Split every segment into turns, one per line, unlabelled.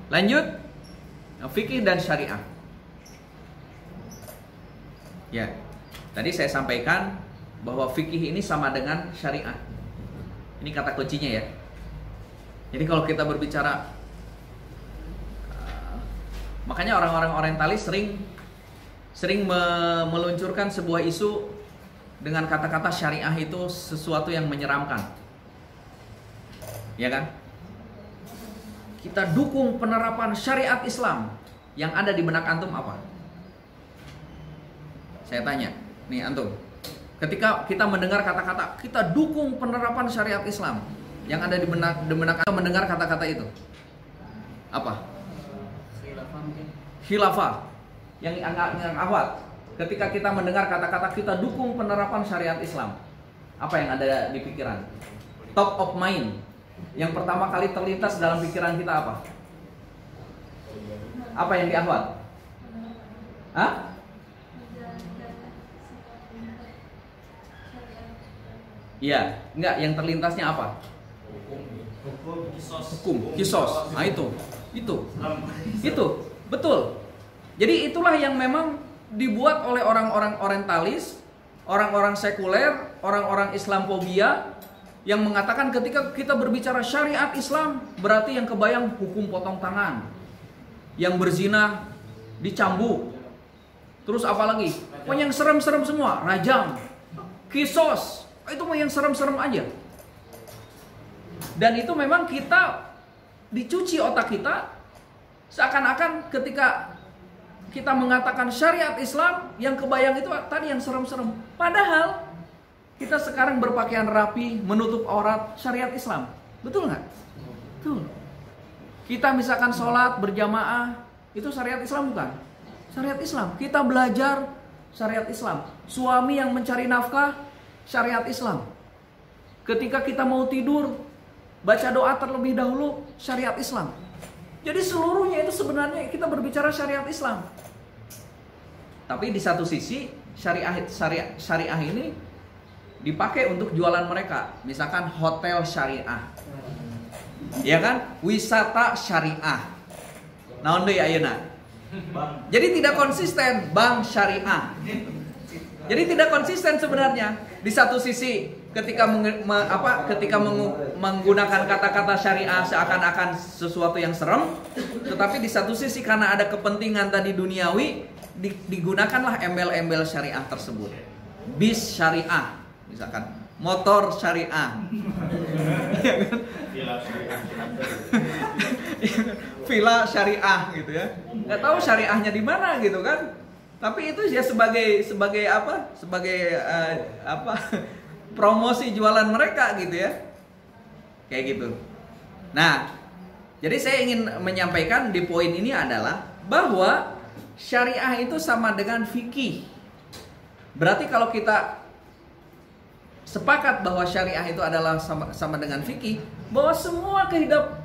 Lanjut, fikih dan syariah. Ya, tadi saya sampaikan bahwa fikih ini sama dengan syariah. Ini kata kuncinya ya. Jadi kalau kita berbicara, makanya orang-orang orientalis sering meluncurkan sebuah isu dengan kata-kata syariah itu sesuatu yang menyeramkan. Ya kan? Kita dukung penerapan syariat Islam. Yang ada di benak antum apa? Saya tanya, nih antum. Ketika kita mendengar kata-kata kita dukung penerapan syariat Islam, yang ada di benak antum mendengar kata-kata itu apa? Khilafah. Yang awal. Ketika kita mendengar kata-kata kita dukung penerapan syariat Islam, apa yang ada di pikiran? Top of mind. Yang pertama kali terlintas dalam pikiran kita apa? Apa yang diahwat? Hah? Iya, enggak, yang terlintasnya apa? Hukum, kisos. Nah itu, betul. Jadi itulah yang memang dibuat oleh orang-orang orientalis, orang-orang sekuler, orang-orang Islamophobia yang mengatakan ketika kita berbicara syariat Islam berarti yang kebayang hukum potong tangan, yang berzina dicambuk, terus apalagi? Yang serem-serem semua, rajam, kisos, itu mah yang serem-serem aja. Dan itu memang kita dicuci otak kita seakan-akan ketika kita mengatakan syariat Islam yang kebayang itu tadi yang serem-serem. Padahal kita sekarang berpakaian rapi, menutup aurat, syariat Islam. Betul nggak? Betul. Kita misalkan sholat berjamaah, itu syariat Islam bukan? Syariat Islam. Kita belajar, syariat Islam. Suami yang mencari nafkah, syariat Islam. Ketika kita mau tidur, baca doa terlebih dahulu, syariat Islam. Jadi seluruhnya itu sebenarnya kita berbicara syariat Islam. Tapi di satu sisi syariah ini dipakai untuk jualan mereka. Misalkan hotel syariah. Ya kan? Wisata syariah. Naon deui ayeuna? Jadi tidak konsisten bank syariah. Jadi tidak konsisten sebenarnya. Di satu sisi ketika menggunakan kata-kata syariah seakan-akan sesuatu yang serem, tetapi di satu sisi karena ada kepentingan tadi duniawi, digunakanlah embel-embel syariah tersebut. Bis syariah, misalkan motor syariah, villa syariah gitu ya. Nggak tahu syariahnya di mana gitu kan? Tapi itu ya sebagai apa? Sebagai promosi jualan mereka gitu ya. Kayak gitu. Nah, jadi saya ingin menyampaikan di poin ini adalah bahwa syariah itu sama dengan fikih. Berarti kalau kita sepakat bahwa syariah itu adalah sama dengan fikih, bahwa semua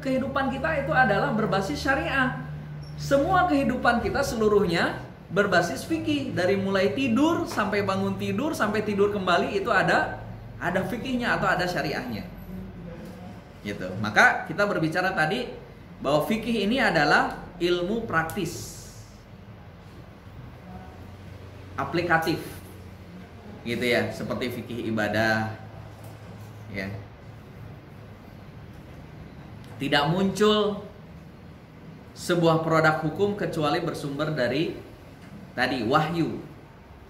kehidupan kita itu adalah berbasis syariah. Semua kehidupan kita seluruhnya berbasis fikih. Dari mulai tidur sampai bangun tidur sampai tidur kembali itu ada fikihnya atau ada syariahnya. Gitu. Maka kita berbicara tadi bahwa fikih ini adalah ilmu praktis, aplikatif. Gitu ya, seperti fikih ibadah. Ya. Tidak muncul sebuah produk hukum kecuali bersumber dari tadi wahyu,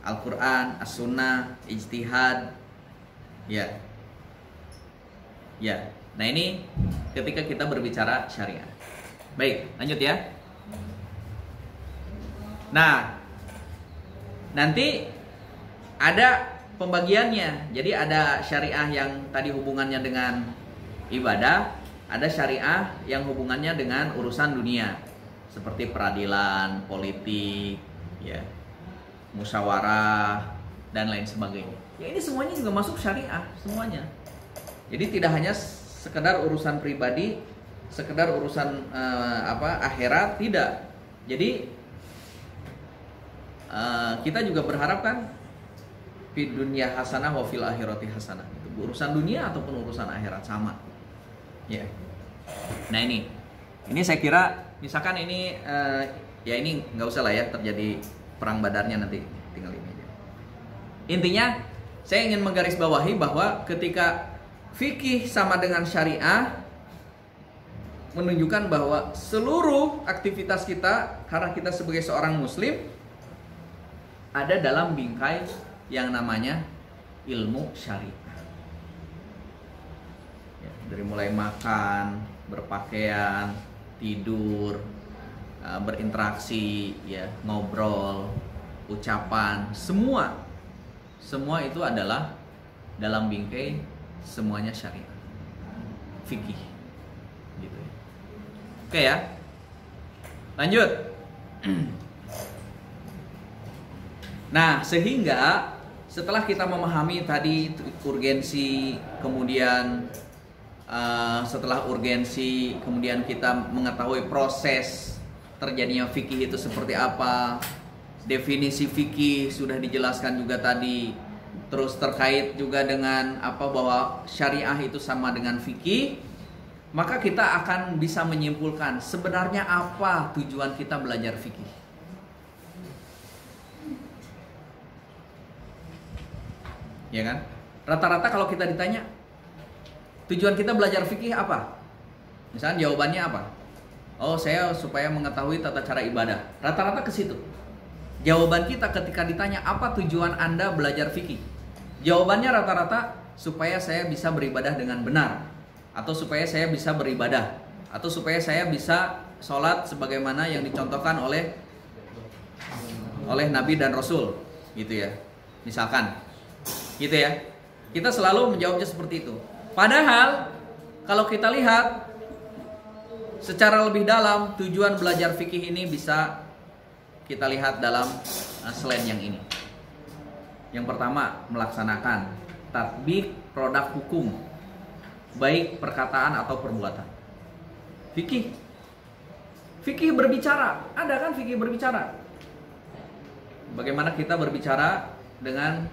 Al-Quran, As-Sunnah, ijtihad. Ya. Ya. Nah ini ketika kita berbicara syariah. Baik, lanjut ya. Nah, nanti ada pembagiannya. Jadi ada syariah yang tadi hubungannya dengan ibadah, ada syariah yang hubungannya dengan urusan dunia, seperti peradilan, politik, ya, musyawarah dan lain sebagainya. Ya ini semuanya juga masuk syariah semuanya. Jadi tidak hanya sekedar urusan pribadi, sekedar urusan akhirat, tidak. Jadi kita juga berharap kan fi dunya hasanah wa fil akhirati hasanah. Itu urusan dunia ataupun urusan akhirat sama. Ya. Nah ini. Ini saya kira misalkan ini ya ini nggak usah lah ya terjadi perang badarnya nanti, tinggal ini aja. Intinya saya ingin menggarisbawahi bahwa ketika fikih sama dengan syariah menunjukkan bahwa seluruh aktivitas kita karena kita sebagai seorang muslim ada dalam bingkai yang namanya ilmu syariah. Ya, dari mulai makan, berpakaian, tidur, berinteraksi, ya, ngobrol, ucapan, semua itu adalah dalam bingkai semuanya syariah, fikih, gitu. Oke ya, lanjut. Nah, sehingga setelah kita memahami tadi urgensi, kemudian setelah urgensi, kemudian kita mengetahui proses terjadinya fikih itu seperti apa, definisi fikih sudah dijelaskan juga tadi, terus terkait juga dengan apa bahwa syariah itu sama dengan fikih, maka kita akan bisa menyimpulkan sebenarnya apa tujuan kita belajar fikih. Ya kan? Rata-rata kalau kita ditanya tujuan kita belajar fikih apa? Misalnya jawabannya apa? Oh, saya supaya mengetahui tata cara ibadah. Rata-rata ke situ. Jawaban kita ketika ditanya apa tujuan Anda belajar fikih? Jawabannya rata-rata supaya saya bisa beribadah dengan benar, atau supaya saya bisa beribadah, atau supaya saya bisa sholat sebagaimana yang dicontohkan oleh Nabi dan Rasul, gitu ya. Misalkan gitu ya. Kita selalu menjawabnya seperti itu. Padahal kalau kita lihat secara lebih dalam, tujuan belajar fikih ini bisa kita lihat dalam slide yang ini. Yang pertama, melaksanakan tatbik produk hukum, baik perkataan atau perbuatan. Fikih berbicara. Ada kan fikih berbicara? Bagaimana kita berbicara dengan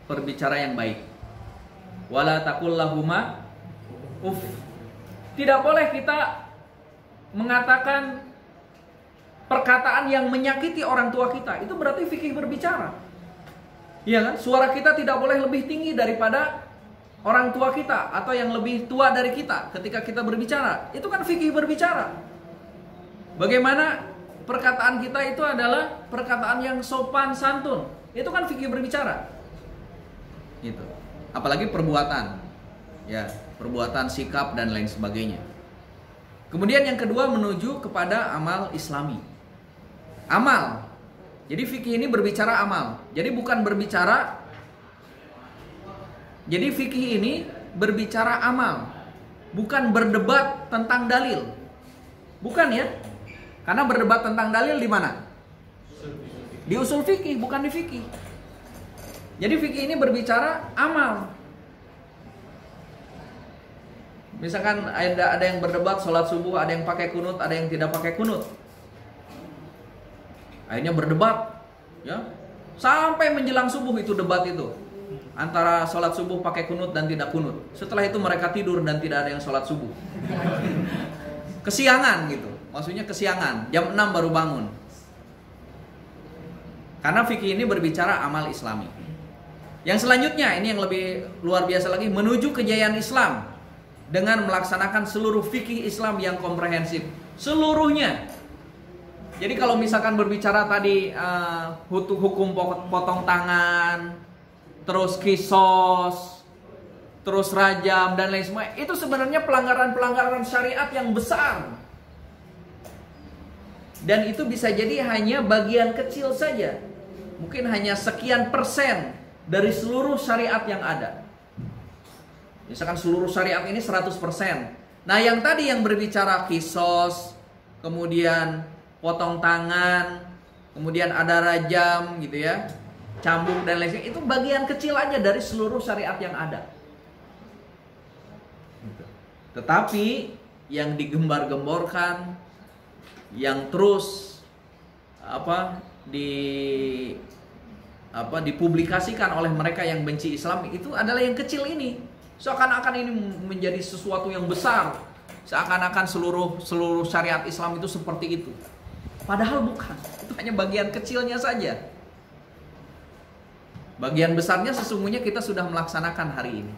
berbicara yang baik. Wala taqul lahuma uff. Tidak boleh kita mengatakan perkataan yang menyakiti orang tua kita. Itu berarti fikih berbicara. Iya kan? Suara kita tidak boleh lebih tinggi daripada orang tua kita atau yang lebih tua dari kita ketika kita berbicara. Itu kan fikih berbicara. Bagaimana perkataan kita itu adalah perkataan yang sopan santun. Itu kan fikih berbicara. Gitu. Apalagi perbuatan, ya, perbuatan, sikap dan lain sebagainya. Kemudian yang kedua menuju kepada amal Islami. Amal. Jadi fikih ini berbicara amal. Jadi bukan berbicara. Jadi fikih ini berbicara amal, bukan berdebat tentang dalil. Bukan ya? Karena berdebat tentang dalil di mana? Di usul fikih, bukan di fikih. Jadi fikih ini berbicara amal. Misalkan ada yang berdebat sholat subuh, ada yang pakai kunut, ada yang tidak pakai kunut. Akhirnya berdebat, ya, sampai menjelang subuh itu debat itu antara sholat subuh pakai kunut dan tidak kunut. Setelah itu mereka tidur dan tidak ada yang sholat subuh. Kesiangan gitu, maksudnya kesiangan. Jam 6 baru bangun. Karena fikih ini berbicara amal Islami. Yang selanjutnya, ini yang lebih luar biasa lagi, menuju kejayaan Islam dengan melaksanakan seluruh fikih Islam yang komprehensif, seluruhnya. Jadi kalau misalkan berbicara tadi hukum potong tangan, terus kisos, terus rajam dan lain semua, itu sebenarnya pelanggaran-pelanggaran syariat yang besar. Dan itu bisa jadi hanya bagian kecil saja. Mungkin hanya sekian persen dari seluruh syariat yang ada. Misalkan seluruh syariat ini 100%. Nah yang tadi yang berbicara kisos, kemudian potong tangan, kemudian ada rajam gitu ya, cambuk dan lain sebagainya, itu bagian kecil aja dari seluruh syariat yang ada. Tetapi yang digembar-gemborkan, yang terus dipublikasikan oleh mereka yang benci Islam, itu adalah yang kecil ini. Seakan-akan ini menjadi sesuatu yang besar, seakan-akan seluruh syariat Islam itu seperti itu. Padahal bukan. Itu hanya bagian kecilnya saja. Bagian besarnya sesungguhnya kita sudah melaksanakan hari ini.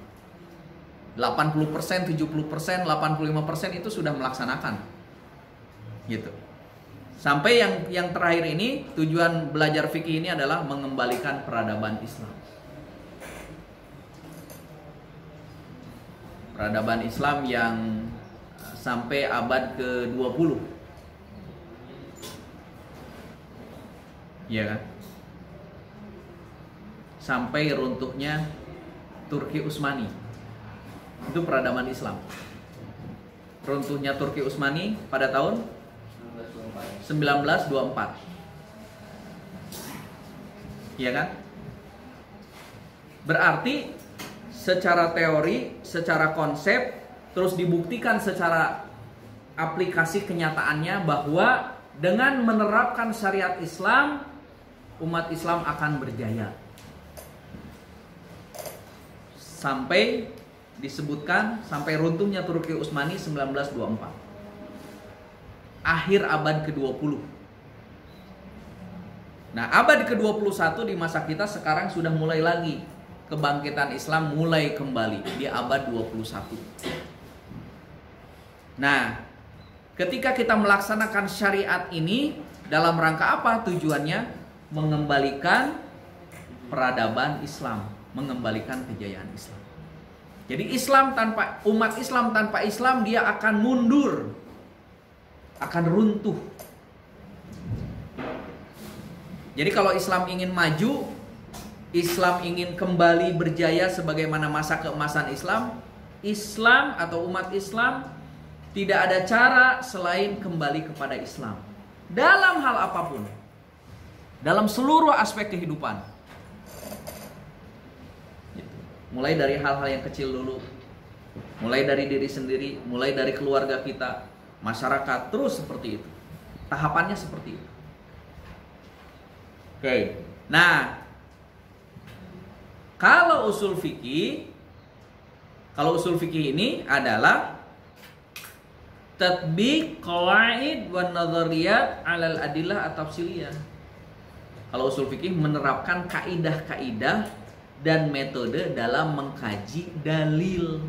80%, 70%, 85% itu sudah melaksanakan. Gitu. Sampai yang terakhir ini, tujuan belajar fikih ini adalah mengembalikan peradaban Islam. Peradaban Islam yang sampai abad ke-20. Iya kan? Sampai runtuhnya Turki Utsmani. Itu peradaban Islam. Runtuhnya Turki Utsmani pada tahun 1924. Iya kan? Berarti secara teori, secara konsep, terus dibuktikan secara aplikasi kenyataannya bahwa dengan menerapkan syariat Islam, umat Islam akan berjaya. Sampai disebutkan sampai runtuhnya Turki Utsmani 1924. Akhir abad ke-20. Nah, abad ke-21 di masa kita sekarang sudah mulai lagi. Kebangkitan Islam mulai kembali di abad 21. Nah, ketika kita melaksanakan syariat ini dalam rangka apa tujuannya? Mengembalikan peradaban Islam, mengembalikan kejayaan Islam. Jadi umat Islam tanpa Islam dia akan mundur, akan runtuh. Jadi kalau Islam ingin maju, Islam ingin kembali berjaya sebagaimana masa keemasan Islam, Islam atau umat Islam tidak ada cara selain kembali kepada Islam. Dalam hal apapun. Dalam seluruh aspek kehidupan. Mulai dari hal-hal yang kecil dulu. Mulai dari diri sendiri, mulai dari keluarga kita, masyarakat, terus seperti itu. Tahapannya seperti itu. Oke. Nah, kalau usul fikih ini adalah tatbiq qawaid wa nadhariyat 'alal adillah at-tafsiliyah. Kalau usul fikih menerapkan kaidah-kaidah dan metode dalam mengkaji dalil.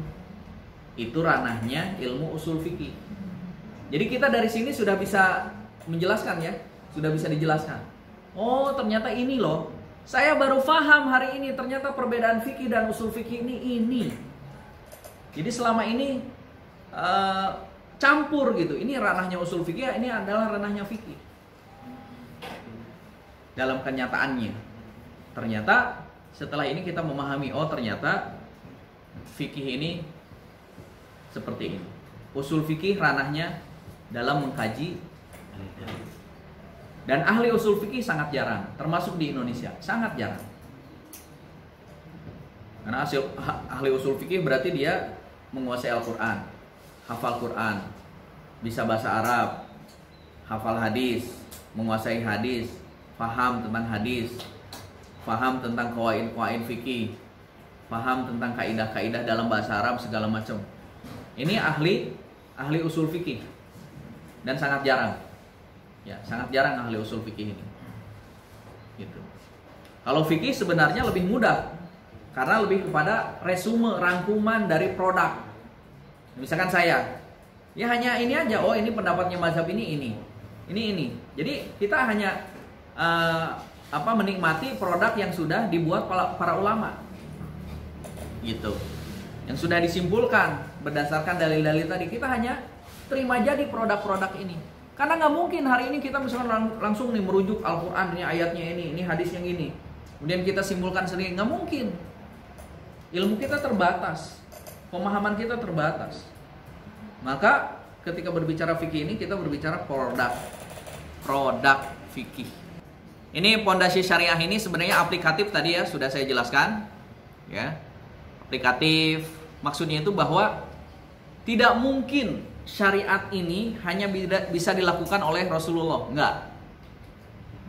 Itu ranahnya ilmu usul fikih. Jadi kita dari sini sudah bisa menjelaskan ya, sudah bisa dijelaskan. Oh, ternyata ini loh. Saya baru paham hari ini ternyata perbedaan fikih dan usul fikih ini. Jadi selama ini campur gitu. Ini ranahnya usul fikih, ini adalah ranahnya fikih. Dalam kenyataannya. Ternyata setelah ini kita memahami, oh ternyata fikih ini seperti ini. Usul fikih ranahnya dalam mengkaji. Dan ahli usul fikih sangat jarang, termasuk di Indonesia, sangat jarang. Karena ahli usul fikih berarti dia menguasai Al-Quran, hafal Quran, bisa bahasa Arab, hafal hadis, menguasai hadis, paham tentang hadis, paham tentang qawaid fikih, paham tentang kaidah-kaidah dalam bahasa Arab segala macam. Ini ahli usul fikih dan sangat jarang. Ya, sangat jarang ahli usul fikih ini. Gitu. Kalau fikih sebenarnya lebih mudah karena lebih kepada resume, rangkuman dari produk. Misalkan saya, ya hanya ini aja. Oh, ini pendapatnya mazhab ini. Jadi kita hanya menikmati produk yang sudah dibuat para ulama. Gitu. Yang sudah disimpulkan berdasarkan dalil-dalil tadi, kita hanya terima jadi produk-produk ini. Karena nggak mungkin hari ini kita misalkan langsung nih merujuk Al-Quran, ini ayatnya ini hadisnya gini. Kemudian kita simpulkan sendiri, nggak mungkin. Ilmu kita terbatas, pemahaman kita terbatas. Maka ketika berbicara fikih ini kita berbicara produk fikih. Ini pondasi syariah ini sebenarnya aplikatif tadi ya sudah saya jelaskan. Ya, aplikatif maksudnya itu bahwa tidak mungkin syariat ini hanya bisa dilakukan oleh Rasulullah. Enggak.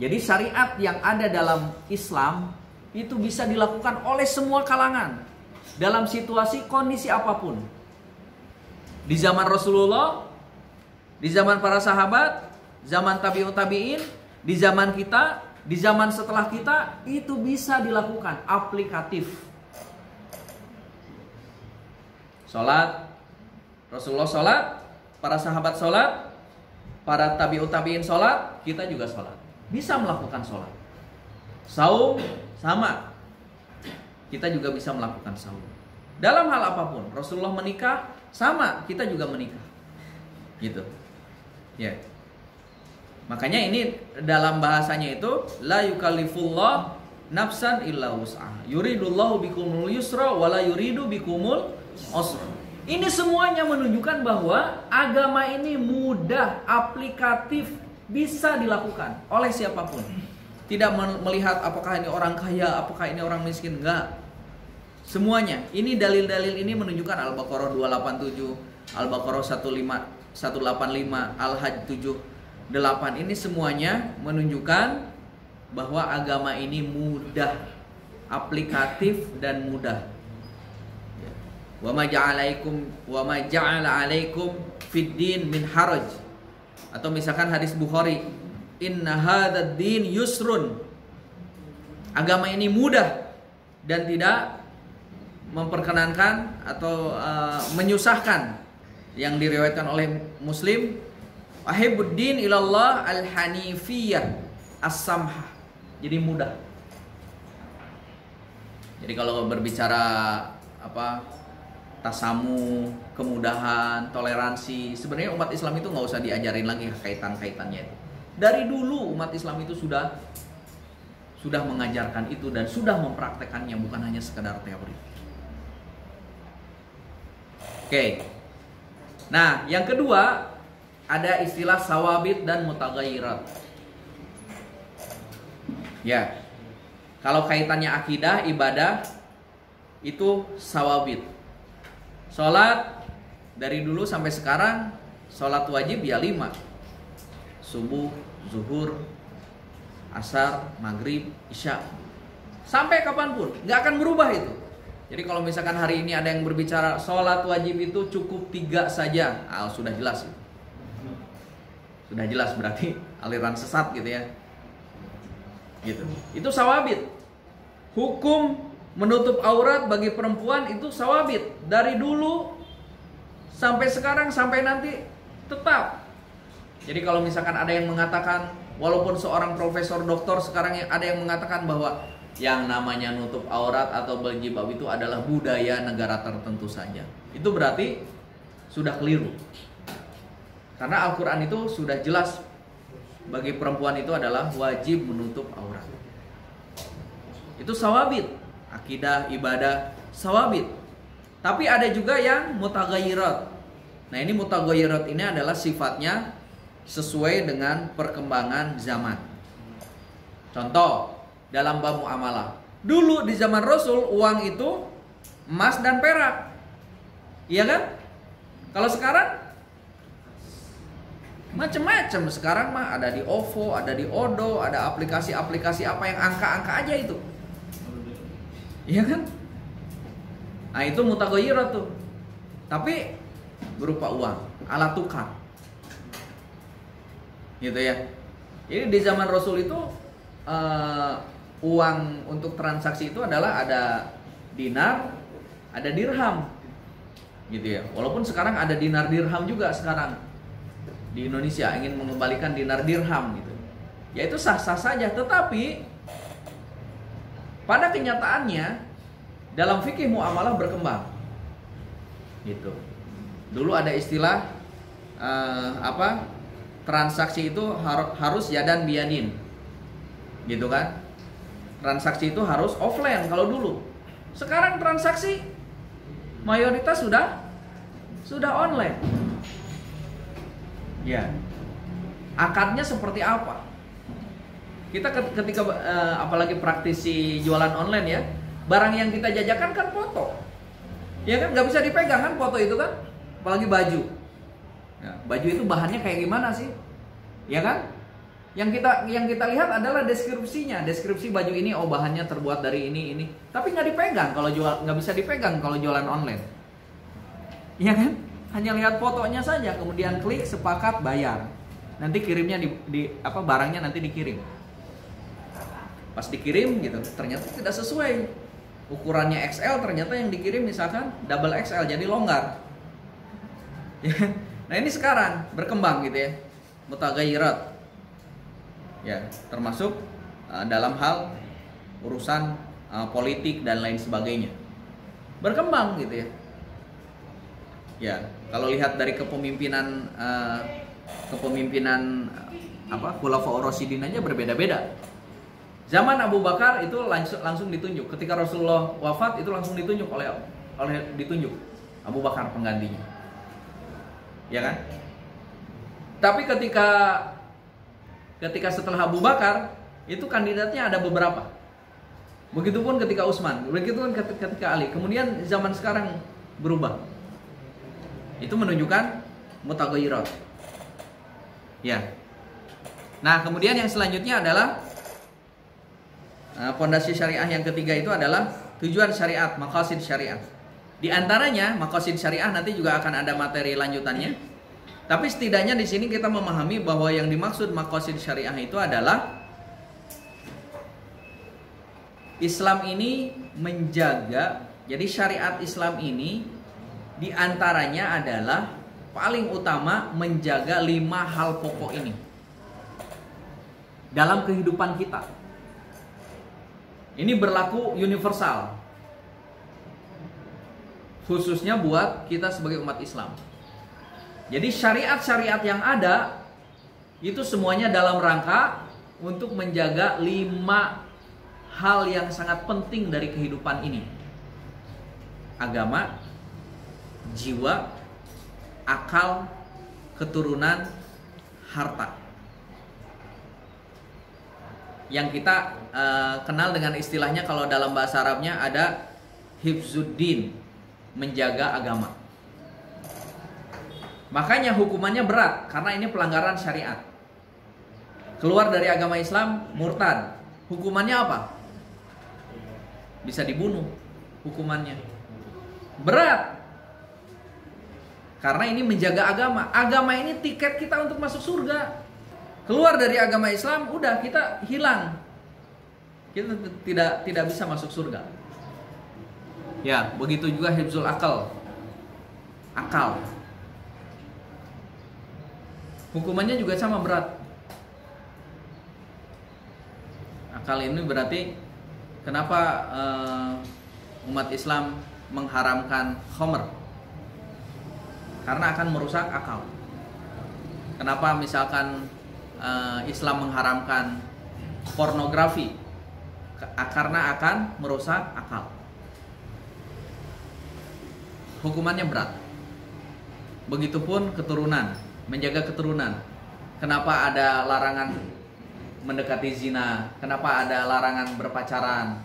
Jadi syariat yang ada dalam Islam itu bisa dilakukan oleh semua kalangan dalam situasi kondisi apapun. Di zaman Rasulullah, di zaman para sahabat, zaman tabi'ut tabi'in, di zaman kita, di zaman setelah kita, itu bisa dilakukan, aplikatif. Sholat, Rasulullah sholat, para sahabat sholat, para tabi'ut tabi'in sholat, kita juga sholat. Bisa melakukan sholat. Saum, sama. Kita juga bisa melakukan saum. Dalam hal apapun, Rasulullah menikah, sama, kita juga menikah. Gitu. Ya. Makanya ini dalam bahasanya itu la yukallifullah nafsan illa wus'aha. Yuridullahu bikumul yusra wala yuridu bikumul usra. Ini semuanya menunjukkan bahwa agama ini mudah, aplikatif, bisa dilakukan oleh siapapun. Tidak melihat apakah ini orang kaya, apakah ini orang miskin, enggak. Semuanya. Ini dalil-dalil ini menunjukkan Al-Baqarah 287, Al-Baqarah 185, Al-Hajj 78. Ini semuanya menunjukkan bahwa agama ini mudah, aplikatif dan mudah. Wa ma ja'ala 'alaikum fid din min haraj. Atau misalkan hadis Bukhari, inna hadzal din yusrun. Agama ini mudah dan tidak memperkenankan atau menyusahkan. Yang diriwayatkan oleh Muslim, ahibuddin ilallah al-hanifiyah as-samhah. Jadi mudah. Jadi kalau berbicara tasamu, kemudahan, toleransi, sebenarnya umat Islam itu nggak usah diajarin lagi kaitan-kaitannya itu. Dari dulu umat Islam itu sudah mengajarkan itu dan sudah mempraktekannya, bukan hanya sekedar teori. Oke. Nah, yang kedua ada istilah sawabit dan mutaghayyirat. Ya. Kalau kaitannya akidah, ibadah itu sawabit. Sholat dari dulu sampai sekarang, sholat wajib ya 5. Subuh, zuhur, asar, maghrib, isya. Sampai kapanpun, gak akan berubah itu. Jadi kalau misalkan hari ini ada yang berbicara sholat wajib itu cukup 3 saja, sudah jelas itu. Sudah jelas berarti aliran sesat gitu ya. Gitu. Itu sawabit. Hukum menutup aurat bagi perempuan itu sawabit. Dari dulu sampai sekarang sampai nanti tetap. Jadi kalau misalkan ada yang mengatakan, walaupun seorang profesor doktor sekarang ada yang mengatakan bahwa yang namanya nutup aurat atau berjilbab itu adalah budaya negara tertentu saja, itu berarti sudah keliru. Karena Al-Quran itu sudah jelas bagi perempuan itu adalah wajib menutup aurat. Itu sawabit. Akidah, ibadah, sawabit. Tapi ada juga yang mutaghayyirat. Nah, ini mutaghayyirat ini adalah sifatnya sesuai dengan perkembangan zaman. Contoh, dalam bab muamalah. Dulu di zaman Rasul, uang itu emas dan perak. Iya kan? Kalau sekarang macam-macam. Sekarang mah ada di OVO, ada di Odo, ada aplikasi-aplikasi apa yang angka-angka aja itu. Iya kan? Nah, itu mutaghayyirat tuh. Tapi berupa uang, alat tukar. Gitu ya. Jadi di zaman Rasul itu uang untuk transaksi itu adalah ada dinar, ada dirham. Gitu ya. Walaupun sekarang ada dinar dirham juga sekarang. Di Indonesia ingin mengembalikan dinar dirham gitu. Ya itu sah-sah saja, tetapi pada kenyataannya dalam fikih muamalah berkembang. Gitu. Dulu ada istilah transaksi itu harus yadan biyadin. Gitu kan? Transaksi itu harus offline kalau dulu. Sekarang transaksi mayoritas sudah online. Ya. Akadnya seperti apa? Kita ketika apalagi praktisi jualan online ya, barang yang kita jajakan kan foto. Ya kan, nggak bisa dipegang kan foto itu kan, apalagi baju. Ya, baju itu bahannya kayak gimana sih? Ya kan? Yang kita lihat adalah deskripsinya, deskripsi baju ini, oh bahannya terbuat dari ini. Tapi nggak dipegang kalau nggak bisa dipegang kalau jualan online. Ya kan? Hanya lihat fotonya saja, kemudian klik sepakat bayar. Nanti kirimnya barangnya nanti dikirim. Pas dikirim gitu, ternyata tidak sesuai. Ukurannya XL, ternyata yang dikirim misalkan double XL, jadi longgar. Nah ini sekarang berkembang gitu ya, mutagayyirat. Ya, termasuk dalam hal urusan politik dan lain sebagainya. Berkembang gitu ya. Ya, kalau lihat dari kepemimpinan Khulafaur Rasyidin aja berbeda-beda. Zaman Abu Bakar itu langsung ditunjuk. Ketika Rasulullah wafat itu langsung ditunjuk oleh Abu Bakar penggantinya. Ya kan? Tapi ketika setelah Abu Bakar itu kandidatnya ada beberapa. Begitupun ketika Utsman, begitupun ketika Ali. Kemudian zaman sekarang berubah. Itu menunjukkan mutaghayyirat. Ya. Nah, kemudian yang selanjutnya adalah pondasi syariah yang ketiga itu adalah tujuan syariat, maqasid syariah. Di antaranya maqasid syariah nanti juga akan ada materi lanjutannya. Tapi setidaknya di sini kita memahami bahwa yang dimaksud maqasid syariah itu adalah Islam ini menjaga, jadi syariat Islam ini diantaranya adalah paling utama menjaga 5 hal pokok ini dalam kehidupan kita. Ini berlaku universal, khususnya buat kita sebagai umat Islam. Jadi syariat-syariat yang ada itu semuanya dalam rangka untuk menjaga 5 hal yang sangat penting dari kehidupan ini. Agama, jiwa, akal, keturunan, harta. Yang kita kenal dengan istilahnya kalau dalam bahasa Arabnya ada hifzuddin, menjaga agama. Makanya hukumannya berat karena ini pelanggaran syariat. Keluar dari agama Islam, murtad. Hukumannya apa? Bisa dibunuh hukumannya. Berat. Karena ini menjaga agama. Agama ini tiket kita untuk masuk surga. Keluar dari agama Islam, udah kita hilang. Kita tidak bisa masuk surga. Ya, begitu juga hifzul akal. Akal. Hukumannya juga sama berat. Akal ini berarti kenapa umat Islam mengharamkan khamr? Karena akan merusak akal. Kenapa misalkan Islam mengharamkan pornografi? Karena akan merusak akal. Hukumannya berat. Begitupun keturunan, menjaga keturunan. Kenapa ada larangan mendekati zina? Kenapa ada larangan berpacaran?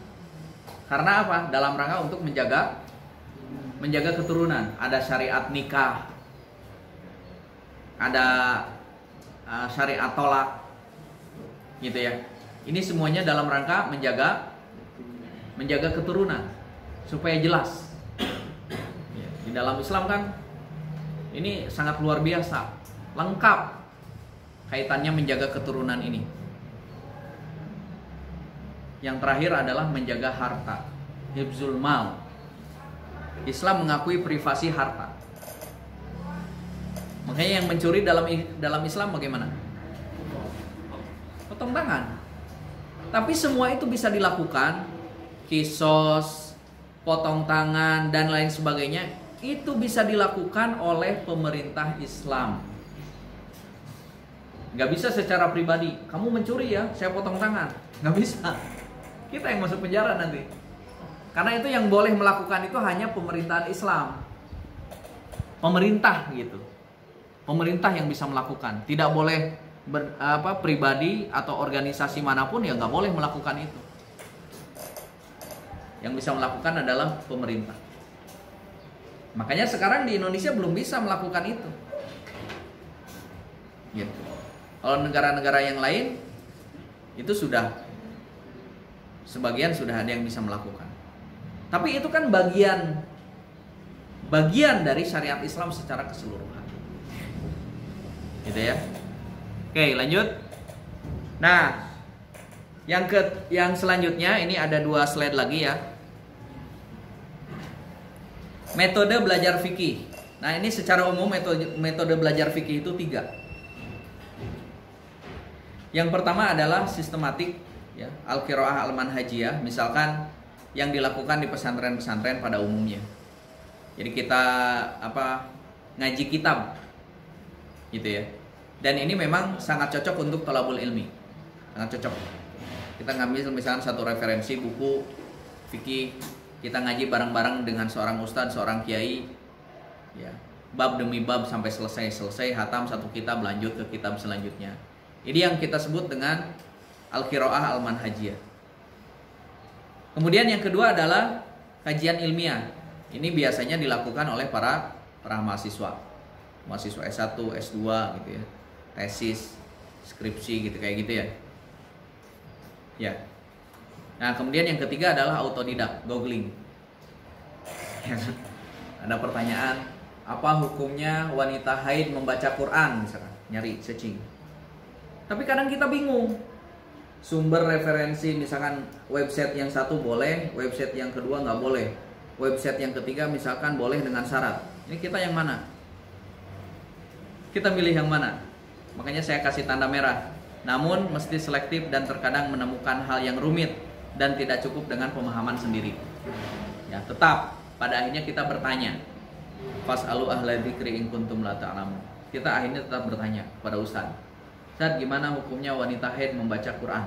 Karena apa? Dalam rangka untuk menjaga keturunan. Ada syariat nikah, ada syariat tolak, gitu ya. Ini semuanya dalam rangka menjaga keturunan supaya jelas. Di dalam Islam kan ini sangat luar biasa, lengkap kaitannya menjaga keturunan ini. Yang terakhir adalah menjaga harta, hifzul mal. Islam mengakui privasi harta. Makanya yang mencuri dalam Islam bagaimana? Potong tangan. Tapi semua itu bisa dilakukan, kisos, potong tangan dan lain sebagainya, itu bisa dilakukan oleh pemerintah Islam. Gak bisa secara pribadi, kamu mencuri ya, saya potong tangan. Gak bisa. Kita yang masuk penjara nanti. Karena itu yang boleh melakukan itu hanya pemerintahan Islam. Pemerintah gitu. Pemerintah yang bisa melakukan. Tidak boleh pribadi atau organisasi manapun ya nggak boleh melakukan itu. Yang bisa melakukan adalah pemerintah. Makanya sekarang di Indonesia belum bisa melakukan itu. Gitu. Kalau negara-negara yang lain itu sebagian sudah ada yang bisa melakukan. Tapi itu kan bagian bagian dari syariat Islam secara keseluruhan. Gitu ya. Oke, lanjut. Nah, yang selanjutnya ini ada 2 slide lagi ya. Metode belajar fikih. Nah, ini secara umum metode belajar fikih itu 3. Yang pertama adalah sistematik ya, al-qiraah al-manhajiyah, misalkan yang dilakukan di pesantren-pesantren pada umumnya. Jadi kita ngaji kitab gitu ya. Dan ini memang sangat cocok untuk thalabul ilmi. Sangat cocok. Kita ngambil misalkan satu referensi buku fikih, kita ngaji bareng-bareng dengan seorang ustadz, seorang kiai ya. Bab demi bab sampai selesai hatam satu kitab, lanjut ke kitab selanjutnya. Ini yang kita sebut dengan al-qiraah al-manhajiyah. Kemudian yang kedua adalah kajian ilmiah. Ini biasanya dilakukan oleh para mahasiswa S1, S2 gitu ya. Tesis, skripsi gitu kayak gitu ya. Ya. Nah, kemudian yang ketiga adalah autodidak, googling. Ada pertanyaan, apa hukumnya wanita haid membaca Quran misalkan, nyari searching. Tapi kadang kita bingung. Sumber referensi misalkan website yang satu boleh, website yang kedua nggak boleh. Website yang ketiga misalkan boleh dengan syarat. Ini kita yang mana? Kita milih yang mana? Makanya saya kasih tanda merah. Namun mesti selektif dan terkadang menemukan hal yang rumit dan tidak cukup dengan pemahaman sendiri. Ya, tetap pada akhirnya kita bertanya. Fas'alu ahla dzikri in kuntum la ta'lamun. Kita akhirnya tetap bertanya kepada ustaz. Ustaz, gimana hukumnya wanita haid membaca Quran?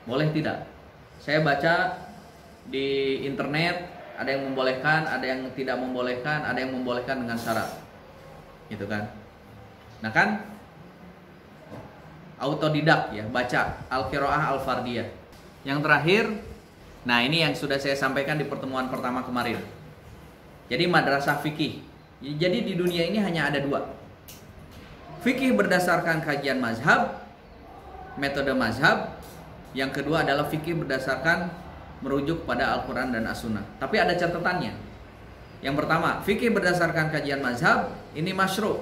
Boleh tidak? Saya baca di internet, ada yang membolehkan, ada yang tidak membolehkan, ada yang membolehkan dengan syarat. Gitu kan? Nah kan autodidak ya, baca al-qiraah al-fardiyah. Yang terakhir, nah ini yang sudah saya sampaikan di pertemuan pertama kemarin. Jadi madrasah fikih. Jadi di dunia ini hanya ada 2. Fikih berdasarkan kajian mazhab, metode mazhab. Yang kedua adalah fikih berdasarkan merujuk pada Al-Quran dan As-Sunnah. Tapi ada catatannya. Yang pertama, fikih berdasarkan kajian mazhab ini masyru'.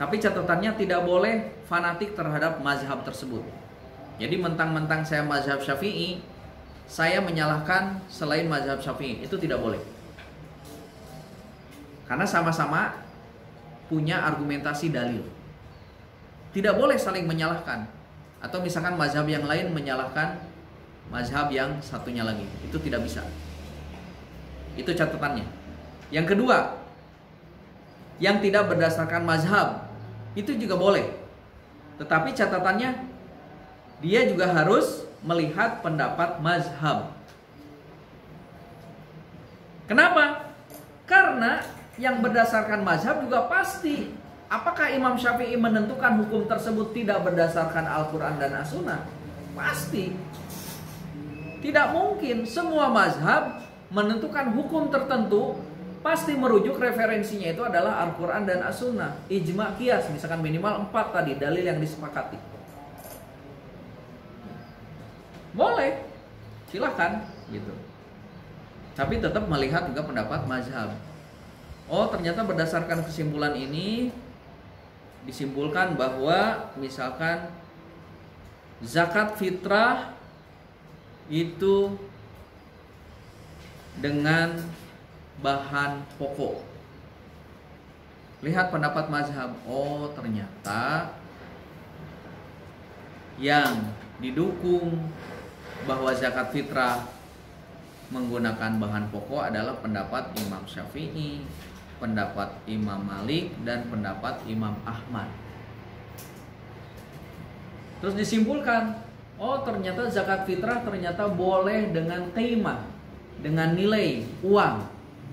Tapi catatannya tidak boleh fanatik terhadap mazhab tersebut. Jadi mentang-mentang saya mazhab Syafi'i, saya menyalahkan selain mazhab Syafi'i, itu tidak boleh. Karena sama-sama punya argumentasi dalil. Tidak boleh saling menyalahkan. Atau misalkan mazhab yang lain menyalahkan mazhab yang satunya lagi. Itu tidak bisa. Itu catatannya. Yang kedua, yang tidak berdasarkan mazhab, itu juga boleh. Tetapi catatannya, dia juga harus melihat pendapat mazhab. Kenapa? Karena yang berdasarkan mazhab juga pasti. Apakah Imam Syafi'i menentukan hukum tersebut tidak berdasarkan Al-Quran dan As-Sunnah? Pasti. Tidak mungkin semua mazhab menentukan hukum tertentu pasti merujuk referensinya itu adalah Al-Quran dan As-Sunnah. Ijma' qiyas, misalkan minimal 4 tadi dalil yang disepakati. Boleh, silahkan gitu. Tapi tetap melihat juga pendapat mazhab. Oh, ternyata berdasarkan kesimpulan ini disimpulkan bahwa misalkan zakat fitrah itu dengan bahan pokok. Lihat pendapat mazhab. Oh, ternyata yang didukung bahwa zakat fitrah menggunakan bahan pokok adalah pendapat Imam Syafi'i, pendapat Imam Malik, dan pendapat Imam Ahmad. Terus disimpulkan, oh ternyata zakat fitrah ternyata boleh dengan qimah, dengan nilai uang.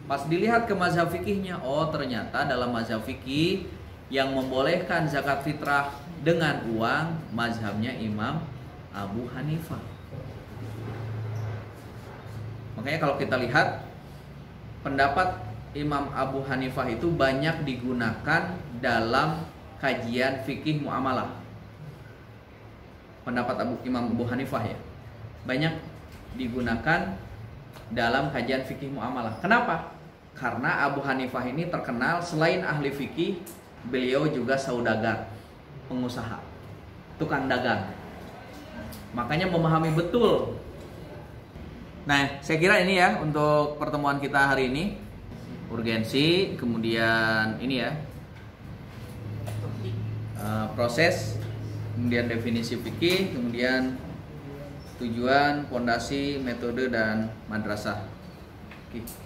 Pas dilihat ke mazhab fikihnya, oh ternyata dalam mazhab fikih yang membolehkan zakat fitrah dengan uang mazhabnya Imam Abu Hanifah. Makanya kalau kita lihat pendapat Imam Abu Hanifah itu banyak digunakan dalam kajian fikih muamalah. Pendapat Imam Abu Hanifah ya, banyak digunakan dalam kajian fikih muamalah. Kenapa? Karena Abu Hanifah ini terkenal selain ahli fikih, beliau juga saudagar, pengusaha, tukang dagang. Makanya memahami betul. Nah, saya kira ini ya untuk pertemuan kita hari ini. Urgensi, kemudian ini ya, proses, kemudian definisi fikih, kemudian tujuan, fondasi, metode, dan madrasah. Oke.